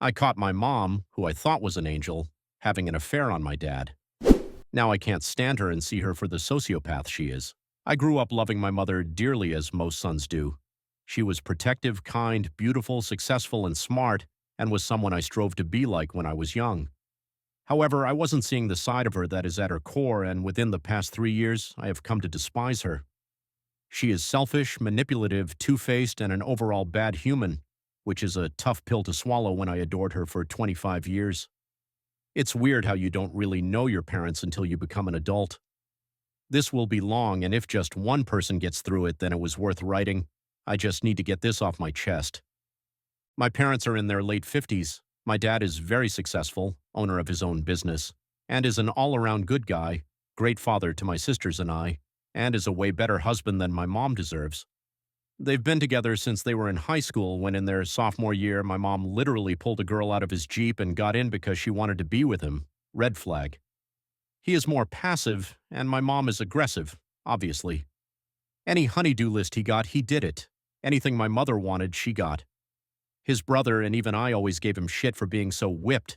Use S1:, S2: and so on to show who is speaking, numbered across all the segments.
S1: I caught my mom, who I thought was an angel, having an affair on my dad. Now I can't stand her and see her for the sociopath she is. I grew up loving my mother dearly as most sons do. She was protective, kind, beautiful, successful, and smart, and was someone I strove to be like when I was young. However, I wasn't seeing the side of her that is at her core, and within the past 3 years, I have come to despise her. She is selfish, manipulative, two-faced, and an overall bad human, which is a tough pill to swallow when I adored her for 25 years. It's weird how you don't really know your parents until you become an adult. This will be long, and if just one person gets through it, then it was worth writing. I just need to get this off my chest. My parents are in their late 50s. My dad is very successful, owner of his own business, and is an all-around good guy, great father to my sisters and I, and is a way better husband than my mom deserves. They've been together since they were in high school when in their sophomore year my mom literally pulled a girl out of his Jeep and got in because she wanted to be with him. Red flag. He is more passive, and my mom is aggressive, obviously. Any honey-do list he got, he did it. Anything my mother wanted, she got. His brother and even I always gave him shit for being so whipped.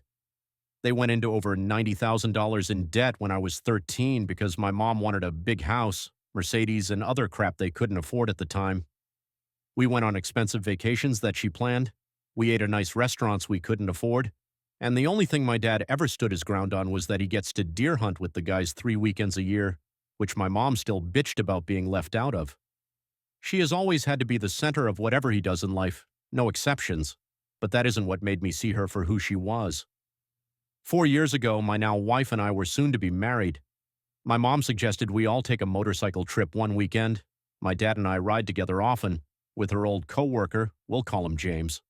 S1: They went into over $90,000 in debt when I was 13 because my mom wanted a big house, Mercedes, and other crap they couldn't afford at the time. We went on expensive vacations that she planned. We ate at nice restaurants we couldn't afford. And the only thing my dad ever stood his ground on was that he gets to deer hunt with the guys 3 weekends a year, which my mom still bitched about being left out of. She has always had to be the center of whatever he does in life, no exceptions, but that isn't what made me see her for who she was. 4 years ago, my now wife and I were soon to be married. My mom suggested we all take a motorcycle trip one weekend. My dad and I ride together often, with her old co-worker, we'll call him James.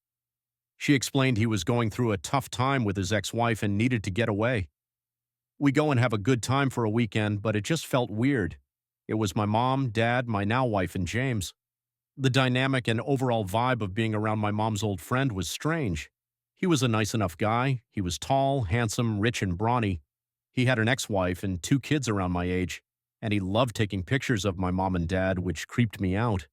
S1: She explained he was going through a tough time with his ex-wife and needed to get away. We go and have a good time for a weekend, but it just felt weird. It was my mom, dad, my now wife, and James. The dynamic and overall vibe of being around my mom's old friend was strange. He was a nice enough guy. He was tall, handsome, rich, and brawny. He had an ex-wife and 2 kids around my age, and he loved taking pictures of my mom and dad, which creeped me out.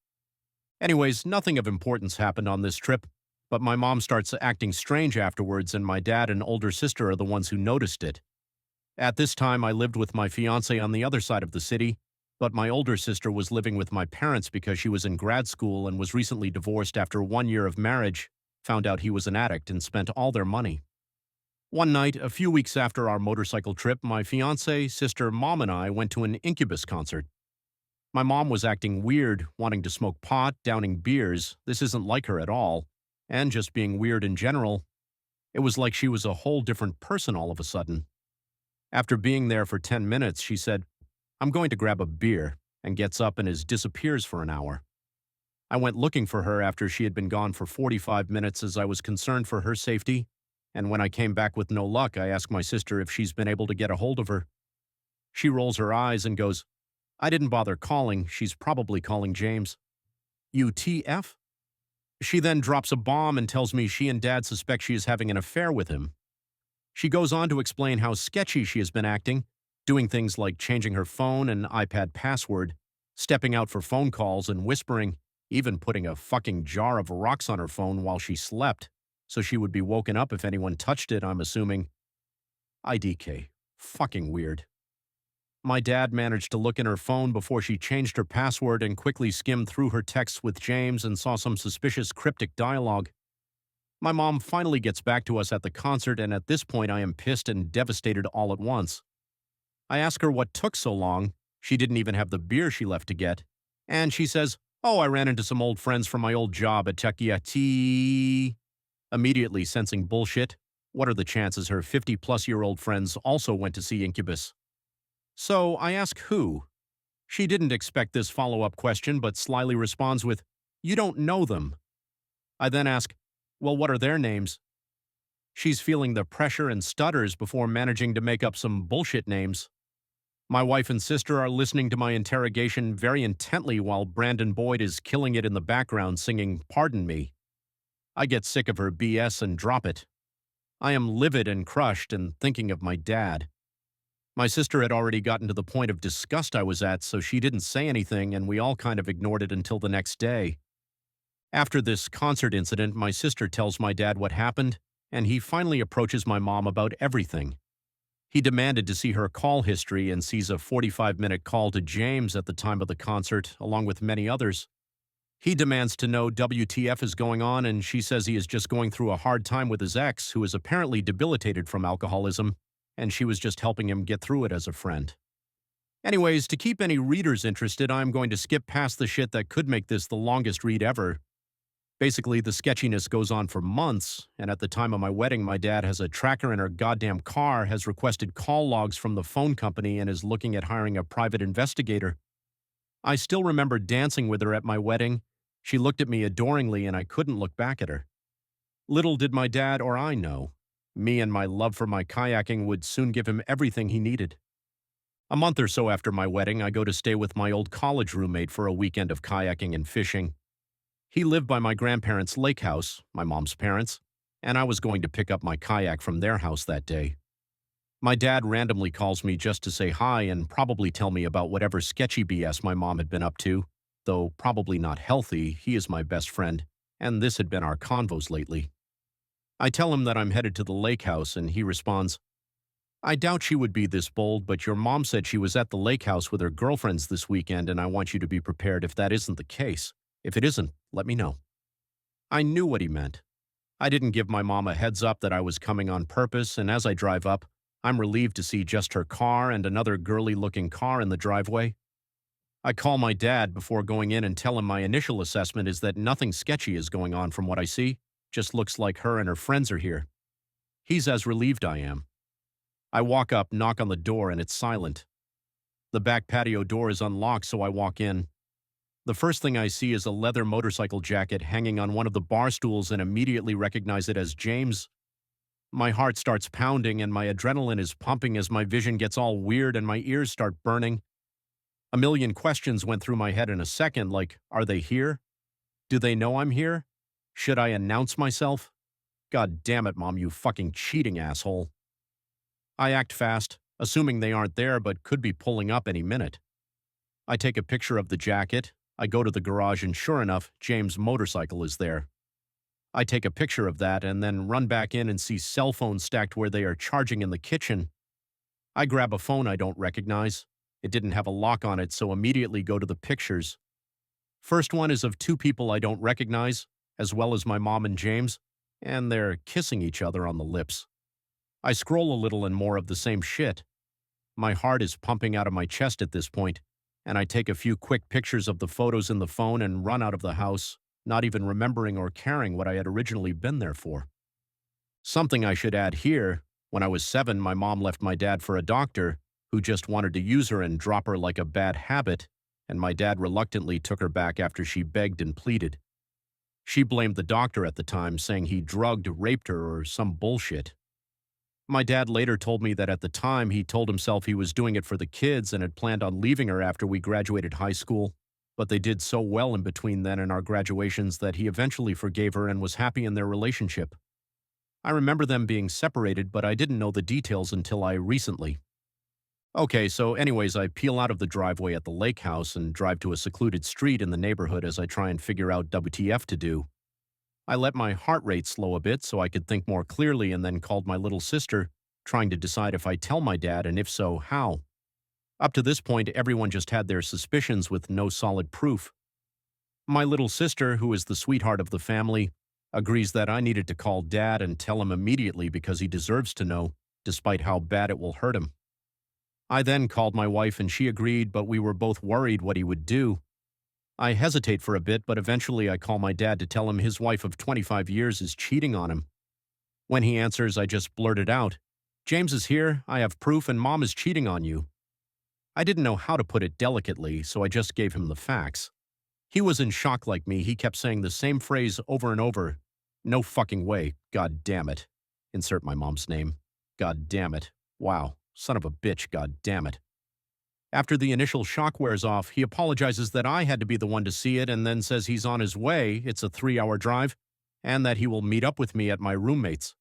S1: Anyways, nothing of importance happened on this trip, but my mom starts acting strange afterwards, and my dad and older sister are the ones who noticed it. At this time, I lived with my fiancé on the other side of the city, but my older sister was living with my parents because she was in grad school and was recently divorced after 1 year of marriage, found out he was an addict, and spent all their money. One night, a few weeks after our motorcycle trip, my fiancé, sister, mom, and I went to an Incubus concert. My mom was acting weird, wanting to smoke pot, downing beers. This isn't like her at all. And just being weird in general. It was like she was a whole different person all of a sudden. After being there for 10 minutes, she said, "I'm going to grab a beer," and gets up and disappears for an hour. I went looking for her after she had been gone for 45 minutes as I was concerned for her safety, and when I came back with no luck, I asked my sister if she's been able to get a hold of her. She rolls her eyes and goes, "I didn't bother calling. She's probably calling James." UTF? She then drops a bomb and tells me she and Dad suspect she is having an affair with him. She goes on to explain how sketchy she has been acting, doing things like changing her phone and iPad password, stepping out for phone calls and whispering, even putting a fucking jar of rocks on her phone while she slept, so she would be woken up if anyone touched it, I'm assuming. IDK. Fucking weird. My dad managed to look in her phone before she changed her password and quickly skimmed through her texts with James and saw some suspicious cryptic dialogue. My mom finally gets back to us at the concert, and at this point I am pissed and devastated all at once. I ask her what took so long. She didn't even have the beer she left to get. And she says, "Oh, I ran into some old friends from my old job at Cheating." Immediately sensing bullshit. What are the chances her 50-plus-year-old friends also went to see Incubus? So I ask who. She didn't expect this follow-up question, but slyly responds with, "You don't know them." I then ask, "Well, what are their names?" She's feeling the pressure and stutters before managing to make up some bullshit names. My wife and sister are listening to my interrogation very intently while Brandon Boyd is killing it in the background singing "Pardon Me." I get sick of her BS and drop it. I am livid and crushed and thinking of my dad. My sister had already gotten to the point of disgust I was at, so she didn't say anything, and we all kind of ignored it until the next day. After this concert incident, my sister tells my dad what happened, and he finally approaches my mom about everything. He demanded to see her call history and sees a 45-minute call to James at the time of the concert, along with many others. He demands to know WTF is going on, and she says he is just going through a hard time with his ex, who is apparently debilitated from alcoholism, and she was just helping him get through it as a friend. Anyways, to keep any readers interested, I'm going to skip past the shit that could make this the longest read ever. Basically, the sketchiness goes on for months, and at the time of my wedding, my dad has a tracker in our goddamn car, has requested call logs from the phone company, and is looking at hiring a private investigator. I still remember dancing with her at my wedding. She looked at me adoringly, and I couldn't look back at her. Little did my dad or I know, me and my love for my kayaking would soon give him everything he needed. A month or so after my wedding, I go to stay with my old college roommate for a weekend of kayaking and fishing. He lived by my grandparents' lake house, my mom's parents, and I was going to pick up my kayak from their house that day. My dad randomly calls me just to say hi and probably tell me about whatever sketchy BS my mom had been up to, though probably not healthy. He is my best friend, and this had been our convos lately. I tell him that I'm headed to the lake house, and he responds, "I doubt she would be this bold, but your mom said she was at the lake house with her girlfriends this weekend, and I want you to be prepared if that isn't the case. If it isn't, let me know." I knew what he meant. I didn't give my mom a heads up that I was coming on purpose, and as I drive up, I'm relieved to see just her car and another girly-looking car in the driveway. I call my dad before going in and tell him my initial assessment is that nothing sketchy is going on from what I see, just looks like her and her friends are here. He's as relieved I am. I walk up, knock on the door, and it's silent. The back patio door is unlocked, so I walk in. The first thing I see is a leather motorcycle jacket hanging on one of the bar stools and immediately recognize it as James. My heart starts pounding and my adrenaline is pumping as my vision gets all weird and my ears start burning. A million questions went through my head in a second, like, are they here? Do they know I'm here? Should I announce myself? God damn it, Mom, you fucking cheating asshole. I act fast, assuming they aren't there but could be pulling up any minute. I take a picture of the jacket. I go to the garage and sure enough, James' motorcycle is there. I take a picture of that and then run back in and see cell phones stacked where they are charging in the kitchen. I grab a phone I don't recognize. It didn't have a lock on it, so immediately go to the pictures. First one is of two people I don't recognize, as well as my mom and James, and they're kissing each other on the lips. I scroll a little and more of the same shit. My heart is pumping out of my chest at this point, and I take a few quick pictures of the photos in the phone and run out of the house, not even remembering or caring what I had originally been there for. Something I should add here, when I was 7, my mom left my dad for a doctor who just wanted to use her and drop her like a bad habit, and my dad reluctantly took her back after she begged and pleaded. She blamed the doctor at the time, saying he drugged, raped her, or some bullshit. My dad later told me that at the time he told himself he was doing it for the kids and had planned on leaving her after we graduated high school, but they did so well in between then and our graduations that he eventually forgave her and was happy in their relationship. I remember them being separated, but I didn't know the details until I recently. Okay, so anyways, I peel out of the driveway at the lake house and drive to a secluded street in the neighborhood as I try and figure out WTF to do. I let my heart rate slow a bit so I could think more clearly and then called my little sister, trying to decide if I tell my dad and if so, how. Up to this point, everyone just had their suspicions with no solid proof. My little sister, who is the sweetheart of the family, agrees that I needed to call Dad and tell him immediately because he deserves to know, despite how bad it will hurt him. I then called my wife and she agreed, but we were both worried what he would do. I hesitate for a bit, but eventually I call my dad to tell him his wife of 25 years is cheating on him. When he answers, I just blurted out, "James is here, I have proof, and Mom is cheating on you." I didn't know how to put it delicately, so I just gave him the facts. He was in shock like me. He kept saying the same phrase over and over. "No fucking way. God damn it." Insert my mom's name. God damn it. Wow. Son of a bitch. God damn it. After the initial shock wears off, he apologizes that I had to be the one to see it and then says he's on his way, it's a 3-hour drive, and that he will meet up with me at my roommate's.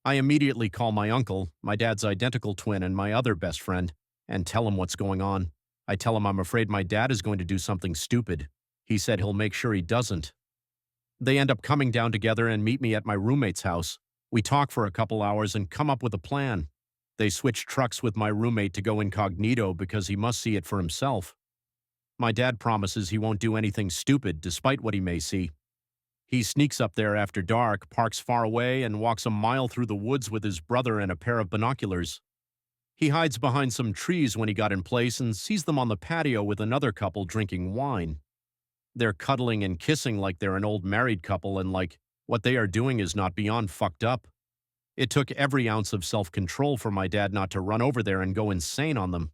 S1: I immediately call my uncle, my dad's identical twin, and my other best friend, and tell him what's going on. I tell him I'm afraid my dad is going to do something stupid. He said he'll make sure he doesn't. They end up coming down together and meet me at my roommate's house, We talk for a couple hours and come up with a plan. They switch trucks with my roommate to go incognito because he must see it for himself. My dad promises he won't do anything stupid despite what he may see. He sneaks up there after dark, parks far away, and walks a mile through the woods with his brother and a pair of binoculars. He hides behind some trees when he got in place and sees them on the patio with another couple drinking wine. They're cuddling and kissing like they're an old married couple and like what they are doing is not beyond fucked up. It took every ounce of self-control for my dad not to run over there and go insane on them.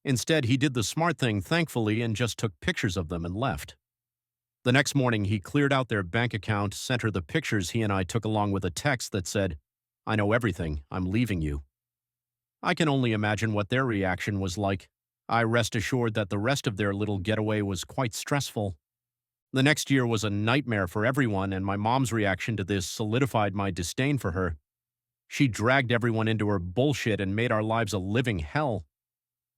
S1: Instead, he did the smart thing, thankfully, and just took pictures of them and left. The next morning, he cleared out their bank account, sent her the pictures he and I took along with a text that said, "I know everything, I'm leaving you." I can only imagine what their reaction was like. I rest assured that the rest of their little getaway was quite stressful. The next year was a nightmare for everyone, and my mom's reaction to this solidified my disdain for her. She dragged everyone into her bullshit and made our lives a living hell.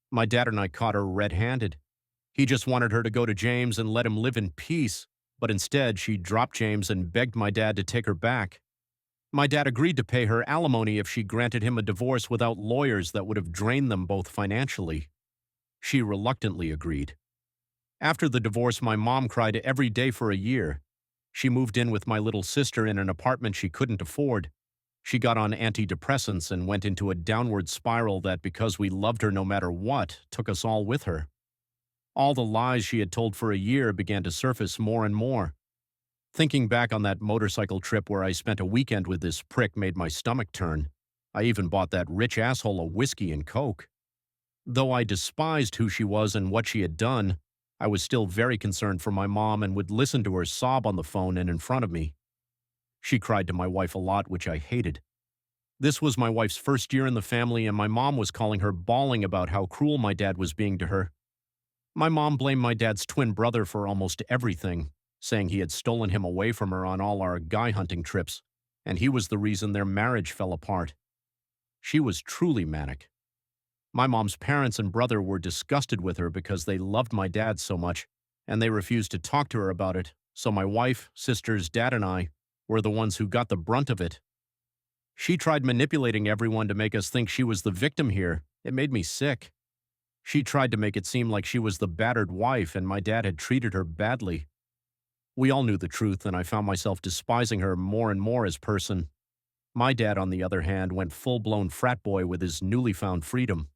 S1: My dad and I caught her red-handed. He just wanted her to go to James and let him live in peace, but instead she dropped James and begged my dad to take her back. My dad agreed to pay her alimony if she granted him a divorce without lawyers that would have drained them both financially. She reluctantly agreed. After the divorce, my mom cried every day for a year. She moved in with my little sister in an apartment she couldn't afford. She got on antidepressants and went into a downward spiral that, because we loved her no matter what, took us all with her. All the lies she had told for a year began to surface more and more. Thinking back on that motorcycle trip where I spent a weekend with this prick made my stomach turn. I even bought that rich asshole a whiskey and Coke. Though I despised who she was and what she had done, I was still very concerned for my mom and would listen to her sob on the phone and in front of me. She cried to my wife a lot, which I hated. This was my wife's first year in the family, and my mom was calling her bawling about how cruel my dad was being to her. My mom blamed my dad's twin brother for almost everything, saying he had stolen him away from her on all our guy hunting trips, and he was the reason their marriage fell apart. She was truly manic. My mom's parents and brother were disgusted with her because they loved my dad so much, and they refused to talk to her about it, so my wife, sisters, dad, and I were the ones who got the brunt of it. She tried manipulating everyone to make us think she was the victim here. It made me sick. She tried to make it seem like she was the battered wife and my dad had treated her badly. We all knew the truth, and I found myself despising her more and more as person. My dad, on the other hand, went full-blown frat boy with his newly found freedom.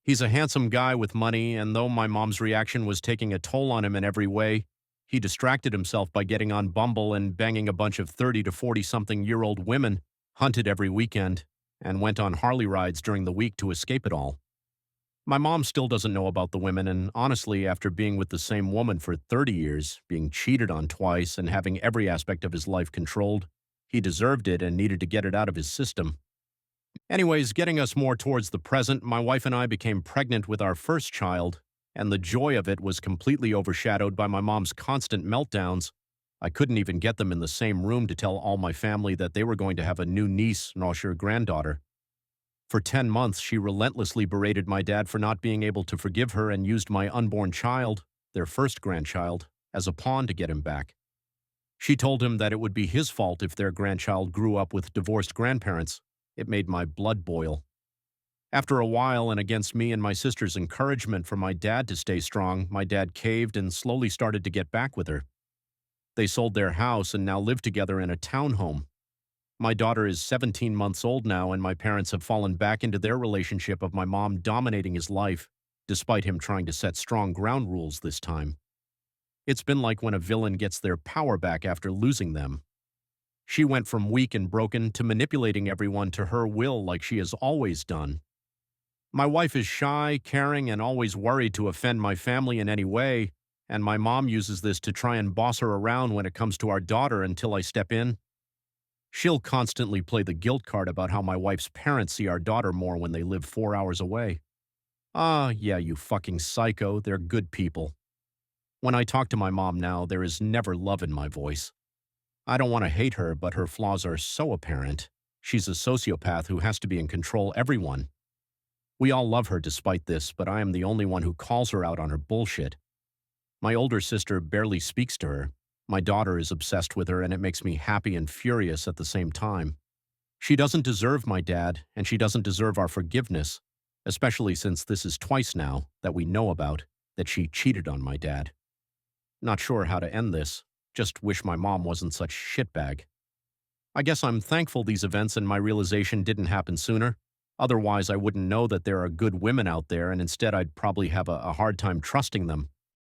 S1: He's a handsome guy with money, and though my mom's reaction was taking a toll on him in every way, he distracted himself by getting on Bumble and banging a bunch of 30 to 40-something-year-old women, hunted every weekend, and went on Harley rides during the week to escape it all. My mom still doesn't know about the women, and honestly, after being with the same woman for 30 years, being cheated on twice, and having every aspect of his life controlled, he deserved it and needed to get it out of his system. Anyways, getting us more towards the present, my wife and I became pregnant with our first child, and the joy of it was completely overshadowed by my mom's constant meltdowns. I couldn't even get them in the same room to tell all my family that they were going to have a new niece, Nosher granddaughter. For 10 months, she relentlessly berated my dad for not being able to forgive her and used my unborn child, their first grandchild, as a pawn to get him back. She told him that it would be his fault if their grandchild grew up with divorced grandparents. It made my blood boil. After a while, and against me and my sister's encouragement for my dad to stay strong, my dad caved and slowly started to get back with her. They sold their house and now live together in a townhome. My daughter is 17 months old now, and my parents have fallen back into their relationship of my mom dominating his life, despite him trying to set strong ground rules this time. It's been like when a villain gets their power back after losing them. She went from weak and broken to manipulating everyone to her will like she has always done. My wife is shy, caring, and always worried to offend my family in any way, and my mom uses this to try and boss her around when it comes to our daughter until I step in. She'll constantly play the guilt card about how my wife's parents see our daughter more when they live 4 hours away. Ah, yeah, you fucking psycho, they're good people. When I talk to my mom now, there is never love in my voice. I don't want to hate her, but her flaws are so apparent. She's a sociopath who has to be in control everyone. We all love her despite this, but I am the only one who calls her out on her bullshit. My older sister barely speaks to her. My daughter is obsessed with her, and it makes me happy and furious at the same time. She doesn't deserve my dad, and she doesn't deserve our forgiveness, especially since this is twice now that we know about that she cheated on my dad. Not sure how to end this. Just wish my mom wasn't such shitbag. I guess I'm thankful these events and my realization didn't happen sooner. Otherwise, I wouldn't know that there are good women out there, and instead I'd probably have a hard time trusting them.